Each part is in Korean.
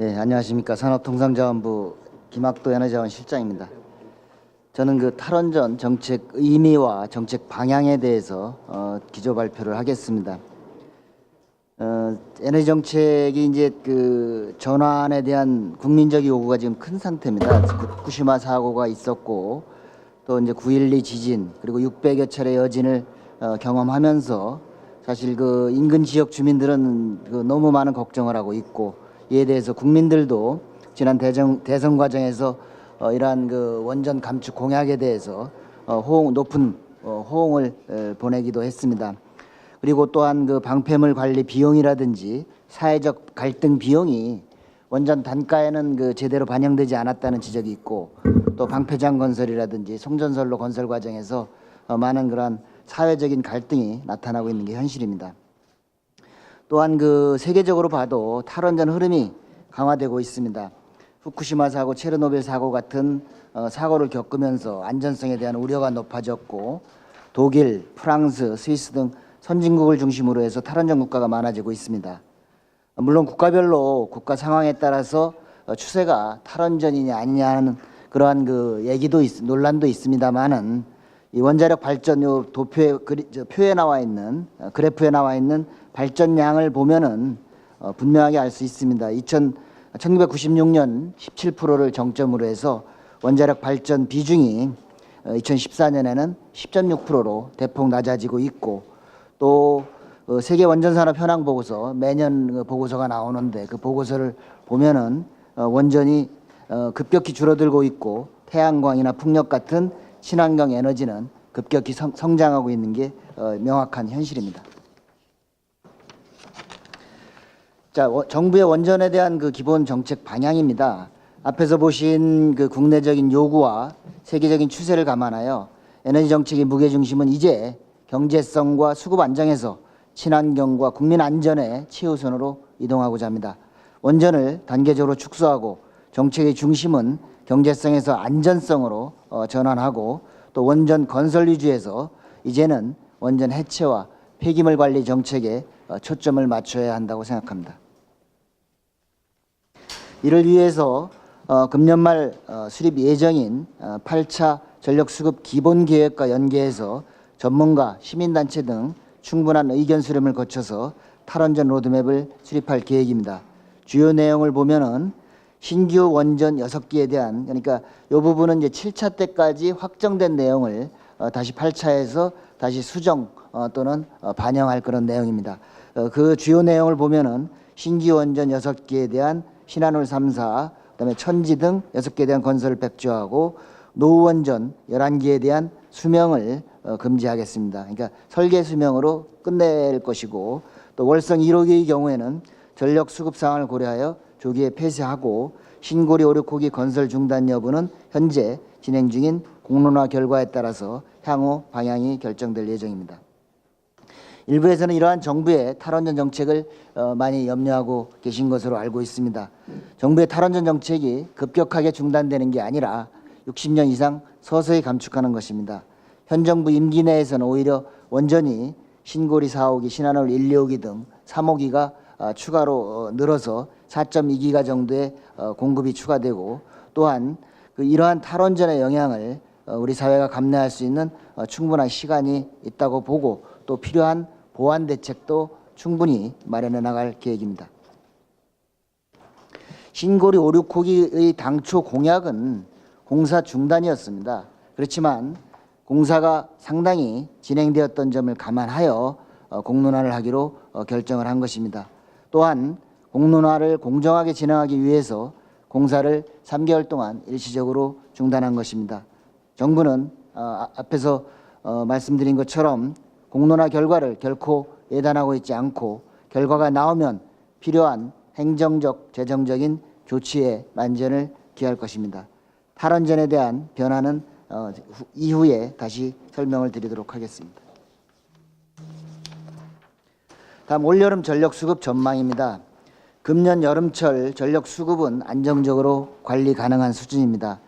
예, 안녕하십니까. 산업통상자원부 김학도 에너지자원실장입니다. 저는 그 탈원전 정책 의미와 정책 방향에 대해서 기조 발표를 하겠습니다. 에너지 정책이 이제 그 전환에 대한 국민적 요구가 지금 큰 상태입니다. 후쿠시마 사고가 있었고 또 이제 9.12 지진 그리고 600여 차례 여진을 경험하면서 사실 그 인근 지역 주민들은 그 너무 많은 걱정을 하고 있고 이에 대해서 국민들도 지난 대선 과정에서 이러한 그 원전 감축 공약에 대해서 높은 호응을 보내기도 했습니다. 그리고 또한 그 방패물 관리 비용이라든지 사회적 갈등 비용이 원전 단가에는 그 제대로 반영되지 않았다는 지적이 있고 또 방패장 건설이라든지 송전선로 건설 과정에서 많은 그러한 사회적인 갈등이 나타나고 있는 게 현실입니다. 또한 그 세계적으로 봐도 탈원전 흐름이 강화되고 있습니다. 후쿠시마 사고, 체르노빌 사고 같은 사고를 겪으면서 안전성에 대한 우려가 높아졌고 독일, 프랑스, 스위스 등 선진국을 중심으로 해서 탈원전 국가가 많아지고 있습니다. 물론 국가별로 국가 상황에 따라서 추세가 탈원전이냐 아니냐 하는 그러한 그 얘기도 논란도 있습니다만은 이 원자력 발전 요 도표에 표에 나와 있는 그래프에 나와 있는 발전량을 보면은 분명하게 알 수 있습니다. 1996년 17%를 정점으로 해서 원자력 발전 비중이 2014년에는 10.6%로 대폭 낮아지고 있고 또 세계 원전산업 현황 보고서 매년 보고서가 나오는데 그 보고서를 보면은 원전이 급격히 줄어들고 있고 태양광이나 풍력 같은 친환경 에너지는 급격히 성장하고 있는 게 명확한 현실입니다. 자, 정부의 원전에 대한 그 기본 정책 방향입니다. 앞에서 보신 그 국내적인 요구와 세계적인 추세를 감안하여 에너지 정책의 무게중심은 이제 경제성과 수급 안정에서 친환경과 국민 안전의 최우선으로 이동하고자 합니다. 원전을 단계적으로 축소하고 정책의 중심은 경제성에서 안전성으로 전환하고 또 원전 건설 위주에서 이제는 원전 해체와 폐기물 관리 정책에 초점을 맞춰야 한다고 생각합니다. 이를 위해서 금년 말 수립 예정인 8차 전력수급 기본계획과 연계해서 전문가, 시민단체 등 충분한 의견 수렴을 거쳐서 탈원전 로드맵을 수립할 계획입니다. 주요 내용을 보면은 신규 원전 6기에 대한 그러니까 이 부분은 이제 7차 때까지 확정된 내용을 다시 8차에서 다시 수정 또는 반영할 그런 내용입니다. 그 주요 내용을 보면은 신규 원전 6기에 대한 신한울 3사, 그다음에 천지 등 6개에 대한 건설을 백지화하고 노후 원전 11기에 대한 수명을 금지하겠습니다. 그러니까 설계 수명으로 끝낼 것이고 또 월성 1호기의 경우에는 전력 수급 상황을 고려하여 조기에 폐쇄하고 신고리 5, 6호기 건설 중단 여부는 현재 진행 중인 공론화 결과에 따라서 향후 방향이 결정될 예정입니다. 일부에서는 이러한 정부의 탈원전 정책을 많이 염려하고 계신 것으로 알고 있습니다. 정부의 탈원전 정책이 급격하게 중단되는 게 아니라 60년 이상 서서히 감축하는 것입니다. 현 정부 임기 내에서는 오히려 원전이 신고리 4호기, 신한울 1, 2호기 등 3호기가 추가로 늘어서 4.2기가 정도의 공급이 추가되고 또한 이러한 탈원전의 영향을 우리 사회가 감내할 수 있는 충분한 시간이 있다고 보고 또 필요한 보완 대책도 충분히 마련해 나갈 계획입니다. 신고리 5, 6호기의 당초 공약은 공사 중단이었습니다. 그렇지만 공사가 상당히 진행되었던 점을 감안하여 공론화를 하기로 결정을 한 것입니다. 또한 공론화를 공정하게 진행하기 위해서 공사를 3개월 동안 일시적으로 중단한 것입니다. 정부는 앞에서 말씀드린 것처럼 공론화 결과를 결코 예단하고 있지 않고 결과가 나오면 필요한 행정적, 재정적인 조치에 만전을 기할 것입니다. 탈원전에 대한 변화는 이후에 다시 설명을 드리도록 하겠습니다. 다음 올여름 전력 수급 전망입니다. 금년 여름철 전력 수급은 안정적으로 관리 가능한 수준입니다.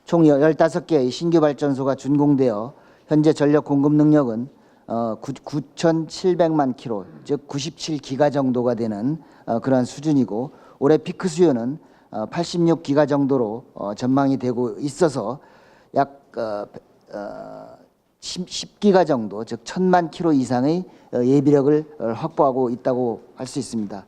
총 15개의 신규 발전소가 준공되어 현재 전력 공급 능력은 9,700만 킬로, 즉 97기가 정도가 되는 그런 수준이고 올해 피크 수요는 86기가 정도로 전망이 되고 있어서 약 10기가 정도, 즉 1000만 킬로 이상의 예비력을 확보하고 있다고 할 수 있습니다.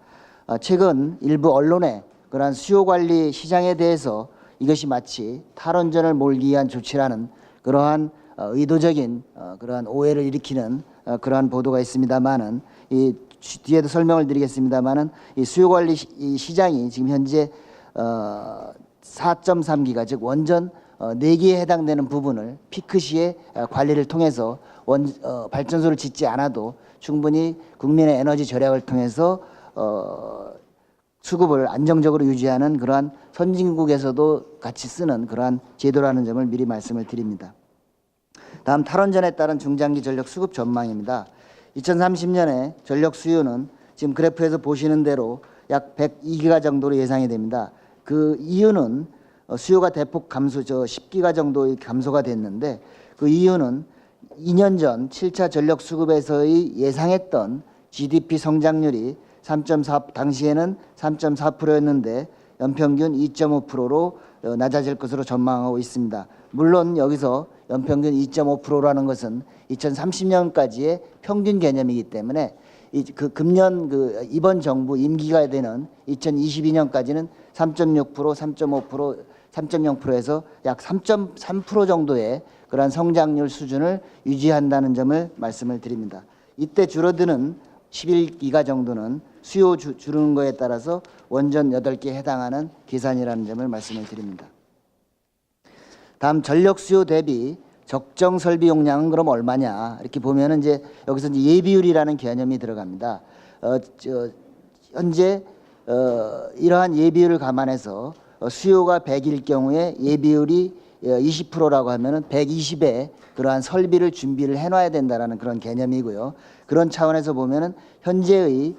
최근 일부 언론에 그러한 수요 관리 시장에 대해서 이것이 마치 탈원전을 몰기 위한 조치라는 그러한 의도적인 그러한 오해를 일으키는 그러한 보도가 있습니다만은, 이 뒤에도 설명을 드리겠습니다만은, 이 수요 관리 시장이 지금 현재 4.3기가, 즉 원전 4기에 해당되는 부분을 피크 시에 관리를 통해서 발전소를 짓지 않아도 충분히 국민의 에너지 절약을 통해서 수급을 안정적으로 유지하는 그러한 선진국에서도 같이 쓰는 그러한 제도라는 점을 미리 말씀을 드립니다. 다음, 탈원전에 따른 중장기 전력 수급 전망입니다. 2030년에 전력 수요는 지금 그래프에서 보시는 대로 약 102기가 정도로 예상이 됩니다. 그 이유는 수요가 대폭 감소, 10기가 정도의 감소가 됐는데, 그 이유는 2년 전 7차 전력 수급에서의 예상했던 GDP 성장률이 3.4, 당시에는 3.4%였는데 연평균 2.5%로 낮아질 것으로 전망하고 있습니다. 물론 여기서 연평균 2.5%라는 것은 2030년까지의 평균 개념이기 때문에 금년 이번 정부 임기가 되는 2022년까지는 3.6%, 3.5%, 3.0%에서 약 3.3% 정도의 그러한 성장률 수준을 유지한다는 점을 말씀을 드립니다. 이때 줄어드는 11기가 정도는 수요 줄는 거에 따라서 원전 8개에 해당하는 계산이라는 점을 말씀을 드립니다. 다음, 전력 수요 대비 적정 설비 용량은 그럼 얼마냐? 이렇게 보면은 이제 여기서 이제 예비율이라는 개념이 들어갑니다. 현재 이러한 예비율을 감안해서 수요가 100일 경우에 예비율이 20%라고 하면은 120에 그러한 설비를 준비를 해놔야 된다라는 그런 개념이고요. 그런 차원에서 보면은 현재의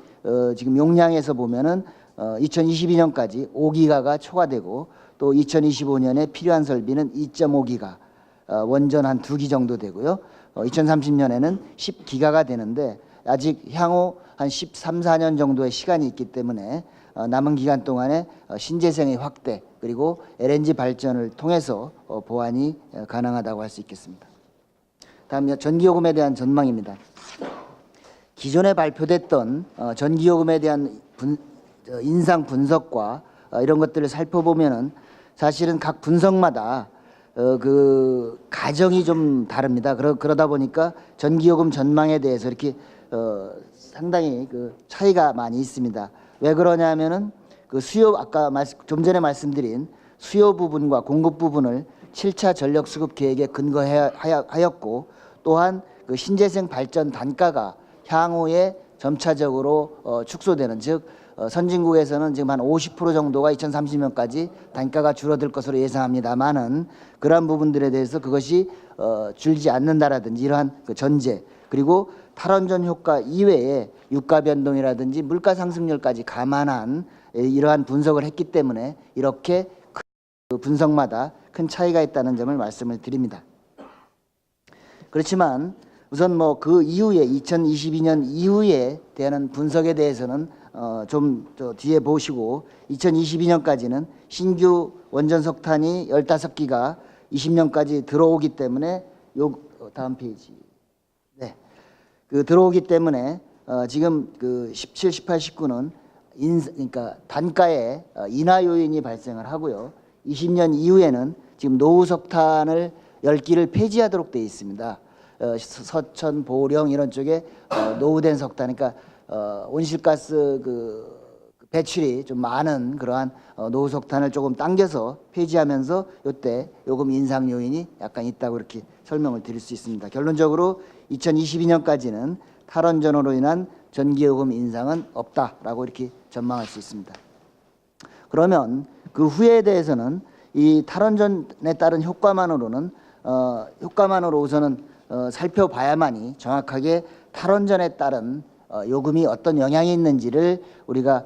지금 용량에서 보면은 2022년까지 5기가가 초과되고, 또 2025년에 필요한 설비는 2.5기가, 원전 한 2기 정도 되고요. 2030년에는 10기가가 되는데 아직 향후 한 13, 14년 정도의 시간이 있기 때문에 남은 기간 동안에 신재생의 확대 그리고 LNG 발전을 통해서 보완이 가능하다고 할 수 있겠습니다. 다음, 전기요금에 대한 전망입니다. 기존에 발표됐던 전기요금에 대한 인상 분석과 이런 것들을 살펴보면은 사실은 각 분석마다 그 가정이 좀 다릅니다. 그러다 보니까 전기요금 전망에 대해서 이렇게 상당히 그 차이가 많이 있습니다. 왜 그러냐면은 그 수요, 아까 좀 전에 말씀드린 수요 부분과 공급 부분을 7차 전력 수급 계획에 근거하였고, 또한 그 신재생 발전 단가가 향후에 점차적으로 축소되는, 즉 선진국에서는 지금 한 50% 정도가 2030년까지 단가가 줄어들 것으로 예상합니다만은, 그러한 부분들에 대해서 그것이 줄지 않는다라든지 이러한 그 전제, 그리고 탈원전 효과 이외에 유가 변동이라든지 물가 상승률까지 감안한 이러한 분석을 했기 때문에 이렇게 그 분석마다 큰 차이가 있다는 점을 말씀을 드립니다. 그렇지만 우선 뭐 그 이후에 2022년 이후에 대한 분석에 대해서는 좀 뒤에 보시고, 2022년까지는 신규 원전 석탄이 15기가 20년까지 들어오기 때문에 다음 페이지. 네. 그 들어오기 때문에 지금 그 17, 18, 19는 그러니까 단가에 인하 요인이 발생을 하고요. 20년 이후에는 지금 노후 석탄을 10기를 폐지하도록 되어 있습니다. 서천, 보령 이런 쪽에 노후된 석탄, 그러니까 온실가스 그 배출이 좀 많은 그러한 노후 석탄을 조금 당겨서 폐지하면서 이때 요금 인상 요인이 약간 있다고 이렇게 설명을 드릴 수 있습니다. 결론적으로 2022년까지는 탈원전으로 인한 전기요금 인상은 없다라고 이렇게 전망할 수 있습니다. 그러면 그 후에 대해서는 이 탈원전에 따른 효과만으로 우선은 살펴봐야만이 정확하게 탈원전에 따른 요금이 어떤 영향이 있는지를 우리가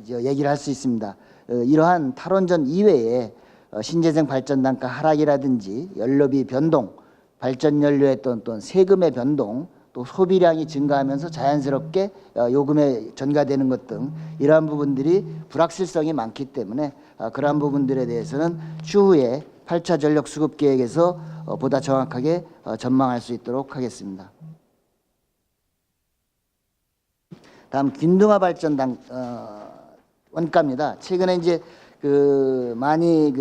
얘기를 할 수 있습니다. 이러한 탈원전 이외에 신재생 발전 단가 하락이라든지 연료비 변동, 발전 연료의 또는 세금의 변동, 또 소비량이 증가하면서 자연스럽게 요금에 전가되는 것 등 이러한 부분들이 불확실성이 많기 때문에 그러한 부분들에 대해서는 추후에 8차 전력 수급 계획에서 보다 정확하게 전망할 수 있도록 하겠습니다. 다음 균등화 발전 원가입니다. 최근에 이제 많이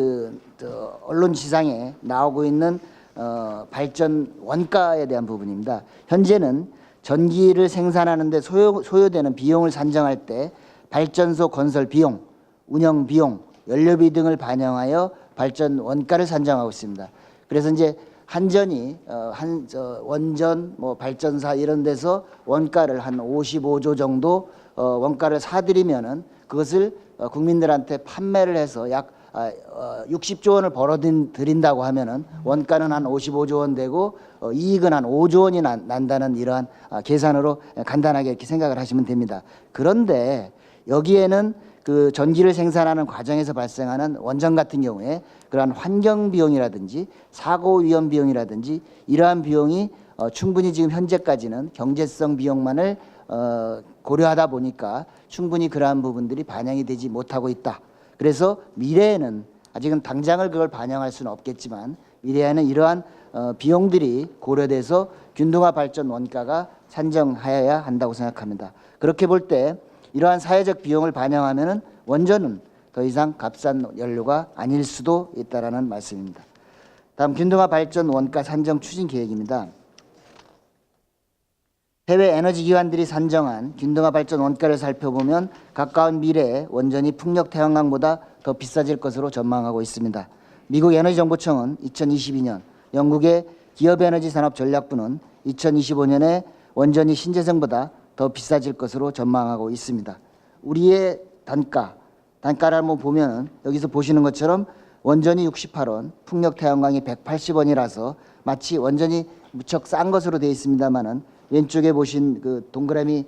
언론 지상에 나오고 있는 발전 원가에 대한 부분입니다. 현재는 전기를 생산하는데 소요되는 비용을 산정할 때 발전소 건설 비용, 운영 비용, 연료비 등을 반영하여 발전 원가를 산정하고 있습니다. 그래서 이제 한전이 원전, 발전사 이런 데서 원가를 한 55조 정도 원가를 사들이면은 그것을 국민들한테 판매를 해서 약 60조 원을 벌어들인다고 하면은 원가는 한 55조 원 되고 이익은 한 5조 원이 난다는 이러한 계산으로 간단하게 이렇게 생각을 하시면 됩니다. 그런데 여기에는 그 전기를 생산하는 과정에서 발생하는 원전 같은 경우에 그러한 환경 비용이라든지 사고 위험 비용이라든지 이러한 비용이 충분히 지금 현재까지는 경제성 비용만을 고려하다 보니까 충분히 그러한 부분들이 반영이 되지 못하고 있다. 그래서 미래에는 아직은 당장을 그걸 반영할 수는 없겠지만 미래에는 이러한 비용들이 고려돼서 균등화 발전 원가가 산정하여야 한다고 생각합니다. 그렇게 볼 때 이러한 사회적 비용을 반영하면은 원전은 더 이상 값싼 연료가 아닐 수도 있다라는 말씀입니다. 다음 균등화 발전 원가 산정 추진 계획입니다. 해외 에너지 기관들이 산정한 균등화 발전 원가를 살펴보면 가까운 미래에 원전이 풍력 태양광보다 더 비싸질 것으로 전망하고 있습니다. 미국 에너지정보청은 2022년, 영국의 기업에너지산업전략부는 2025년에 원전이 신재생보다 더 비싸질 것으로 전망하고 있습니다. 우리의 단가를 한번 보면 여기서 보시는 것처럼 원전이 68원, 풍력 태양광이 180원이라서 마치 원전이 무척 싼 것으로 되어 있습니다만은 왼쪽에 보신 그 동그라미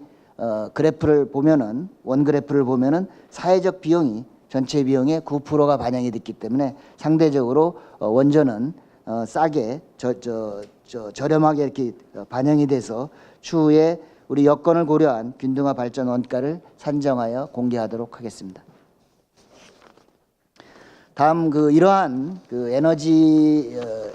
그래프를 보면은 원그래프를 보면은 사회적 비용이 전체 비용의 9%가 반영이 됐기 때문에 상대적으로 원전은 싸게 저렴하게 이렇게 반영이 돼서 추후에 우리 여건을 고려한 균등화 발전 원가를 산정하여 공개하도록 하겠습니다. 다음 이러한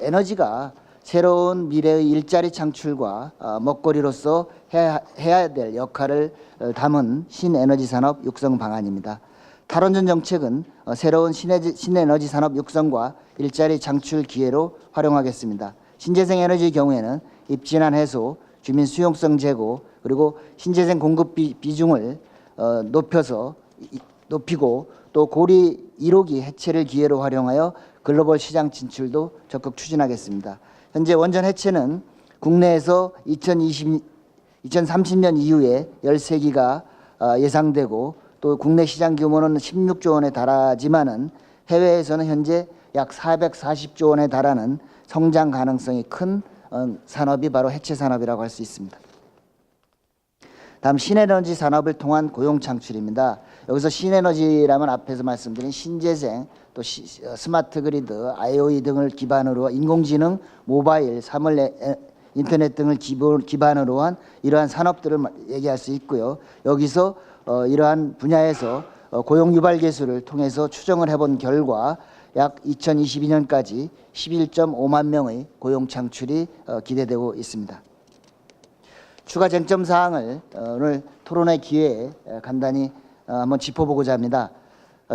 에너지가 새로운 미래의 일자리 창출과 먹거리로서 해야 될 역할을 담은 신에너지 산업 육성 방안입니다. 탈원전 정책은 새로운 신에너지 산업 육성과 일자리 창출 기회로 활용하겠습니다. 신재생 에너지의 경우에는 입진한 해소, 주민 수용성 제고, 그리고 신재생 공급 비중을 높이고 또 고리 1호기 해체를 기회로 활용하여 글로벌 시장 진출도 적극 추진하겠습니다. 현재 원전 해체는 국내에서 2030년 이후에 13기가 예상되고 또 국내 시장 규모는 16조 원에 달하지만은 해외에서는 현재 약 440조 원에 달하는 성장 가능성이 큰 산업이 바로 해체 산업이라고 할 수 있습니다. 다음 신에너지 산업을 통한 고용 창출입니다. 여기서 신에너지라면 앞에서 말씀드린 신재생, 또 스마트 그리드, IoT 등을 기반으로 인공지능, 모바일, 사물 인터넷 등을 기반으로 한 이러한 산업들을 얘기할 수 있고요. 여기서 이러한 분야에서 고용 유발 계수를 통해서 추정을 해본 결과 약 2022년까지 11.5만 명의 고용 창출이 기대되고 있습니다. 추가 쟁점 사항을 오늘 토론회 기회에 간단히 한번 짚어보고자 합니다.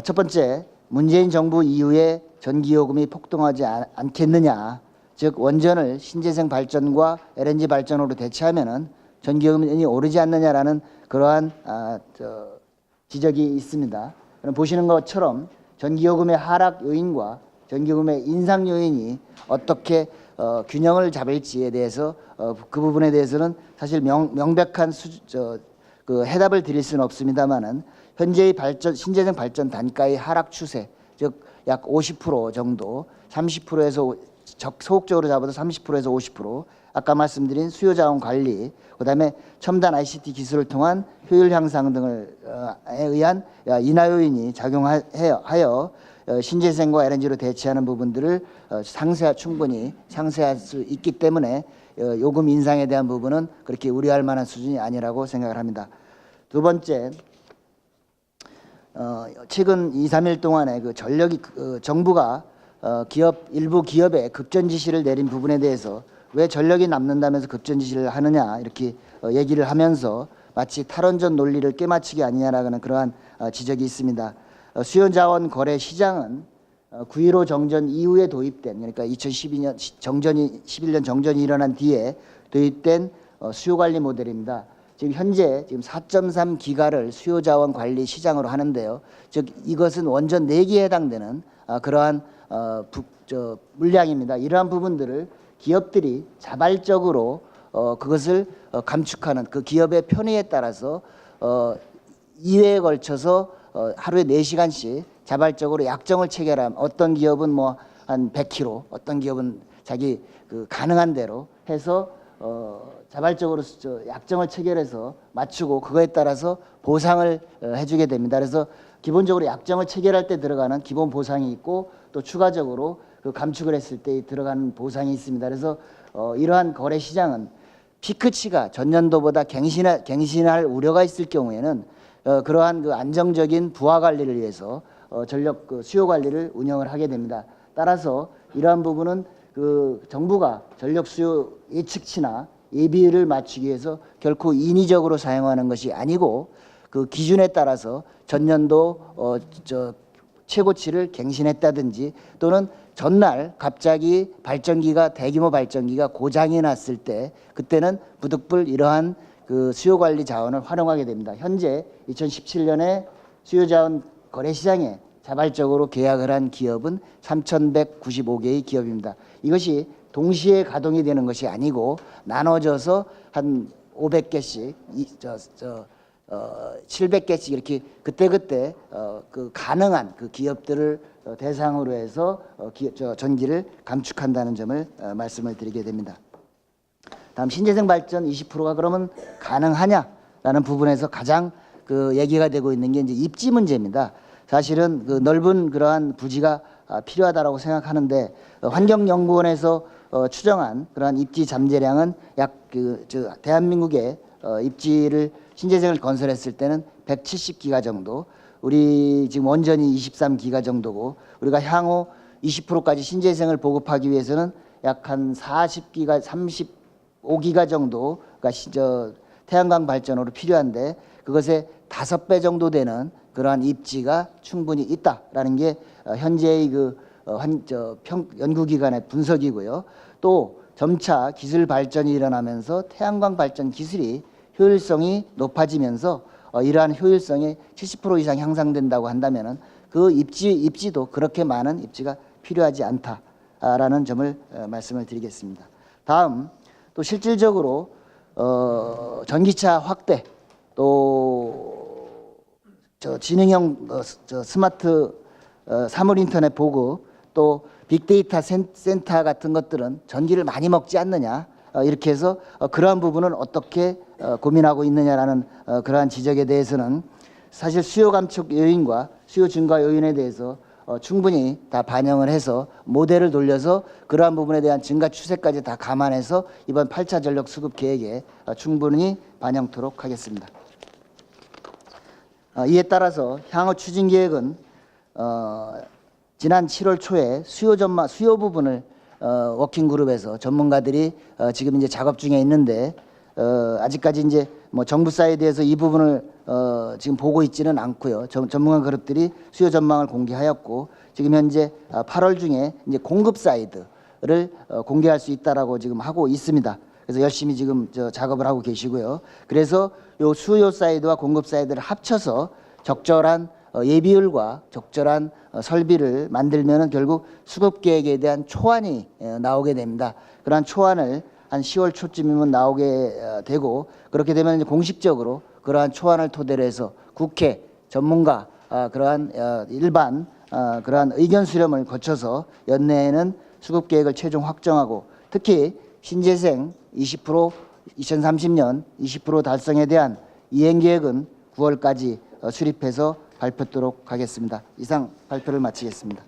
첫 번째, 문재인 정부 이후에 전기요금이 폭등하지 않겠느냐, 즉 원전을 신재생 발전과 LNG 발전으로 대체하면은 전기요금이 오르지 않느냐라는 그러한 지적이 있습니다. 보시는 것처럼 전기요금의 하락 요인과 전기요금의 인상 요인이 어떻게 균형을 잡을지에 대해서 그 부분에 대해서는 사실 명백한 해답을 드릴 수는 없습니다만은 현재의 신재생 발전 단가의 하락 추세, 즉 약 50% 정도, 30%에서 소극적으로 잡아도 30%에서 50%, 아까 말씀드린 수요자원 관리, 그다음에 첨단 ICT 기술을 통한 효율 향상 등에 의한 인하 요인이 작용하여 신재생과 LNG로 대체하는 부분들을 충분히 상쇄할 수 있기 때문에 요금 인상에 대한 부분은 그렇게 우려할 만한 수준이 아니라고 생각을 합니다. 두 번째, 최근 2, 3일 동안에 그 전력이 정부가 일부 기업에 급전 지시를 내린 부분에 대해서 왜 전력이 남는다면서 급전 지시를 하느냐 이렇게 얘기를 하면서 마치 탈원전 논리를 깨맞추기 아니냐라는 그러한 지적이 있습니다. 수요자원 거래 시장은 9.15 정전 이후에 도입된, 그러니까 2012년 11년 정전이 일어난 뒤에 도입된 수요관리 모델입니다. 지금 현재 4.3 기가를 수요자원 관리 시장으로 하는데요. 즉 이것은 원전 4기에 해당되는 그러한 물량입니다. 이러한 부분들을 기업들이 자발적으로 그것을 감축하는 그 기업의 편의에 따라서 2회에 걸쳐서 하루에 4시간씩 자발적으로 약정을 체결함. 어떤 기업은 뭐 한 100kg, 어떤 기업은 자기 그 가능한 대로 해서 자발적으로 약정을 체결해서 맞추고 그거에 따라서 보상을 해주게 됩니다. 그래서 기본적으로 약정을 체결할 때 들어가는 기본 보상이 있고 또 추가적으로 그 감축을 했을 때 들어가는 보상이 있습니다. 그래서 이러한 거래 시장은 피크치가 전년도보다 갱신할 우려가 있을 경우에는 그러한 그 안정적인 부하 관리를 위해서 전력 수요 관리를 운영을 하게 됩니다. 따라서 이러한 부분은 그 정부가 전력 수요 예측치나 예비를 맞추기 위해서 결코 인위적으로 사용하는 것이 아니고 그 기준에 따라서 전년도 최고치를 갱신했다든지 또는 전날 갑자기 대규모 발전기가 고장이 났을 때 그때는 부득불 이러한 그 수요 관리 자원을 활용하게 됩니다. 현재 2017년에 수요 자원 거래 시장에 자발적으로 계약을 한 기업은 3,195개의 기업입니다. 이것이 동시에 가동이 되는 것이 아니고 나눠져서 한 500개씩, 700개씩 이렇게 그때그때 그 가능한 그 기업들을 대상으로 해서 전기를 감축한다는 점을 말씀을 드리게 됩니다. 다음 신재생 발전 20%가 그러면 가능하냐라는 부분에서 가장 그 얘기가 되고 있는 게 이제 입지 문제입니다. 사실은 그 넓은 그러한 부지가 필요하다라고 생각하는데 환경연구원에서 추정한 그러한 입지 잠재량은 약 대한민국의 입지를 신재생을 건설했을 때는 170기가 정도, 우리 지금 원전이 23기가 정도고 우리가 향후 20%까지 신재생을 보급하기 위해서는 약 한 40기가 35기가 정도가 태양광 발전으로 필요한데 그것의 5배 정도 되는 그러한 입지가 충분히 있다라는 게 현재의 그 연구기관의 분석이고요. 또 점차 기술 발전이 일어나면서 태양광 발전 기술이 효율성이 높아지면서 이러한 효율성이 70% 이상 향상된다고 한다면은 그 입지도 그렇게 많은 입지가 필요하지 않다라는 점을 말씀을 드리겠습니다. 다음 또 실질적으로 전기차 확대 또 지능형 스마트 사물 인터넷 보급 또 빅데이터 센터 같은 것들은 전기를 많이 먹지 않느냐 이렇게 해서 그러한 부분은 어떻게 고민하고 있느냐라는 그러한 지적에 대해서는 사실 수요 감축 요인과 수요 증가 요인에 대해서 충분히 다 반영을 해서 모델을 돌려서 그러한 부분에 대한 증가 추세까지 다 감안해서 이번 8차 전력 수급 계획에 충분히 반영토록 하겠습니다. 이에 따라서 향후 추진 계획은 지난 7월 초에 수요 부분을 워킹 그룹에서 전문가들이 지금 이제 작업 중에 있는데 아직까지 이제 뭐 정부 사이드에서 이 부분을 지금 보고 있지는 않고요. 전문가 그룹들이 수요 전망을 공개하였고 지금 현재 8월 중에 이제 공급 사이드를 공개할 수 있다라고 지금 하고 있습니다. 그래서 열심히 지금 작업을 하고 계시고요. 그래서 요 수요 사이드와 공급 사이드를 합쳐서 적절한 예비율과 적절한 설비를 만들면은 결국 수급 계획에 대한 초안이 나오게 됩니다. 그러한 초안을 한 10월 초쯤이면 나오게 되고 그렇게 되면 이제 공식적으로 그러한 초안을 토대로 해서 국회 전문가 그러한 일반 그러한 의견 수렴을 거쳐서 연내에는 수급 계획을 최종 확정하고 특히 신재생 20% 2030년 20% 달성에 대한 이행 계획은 9월까지 수립해서 발표토록 하겠습니다. 이상 발표를 마치겠습니다.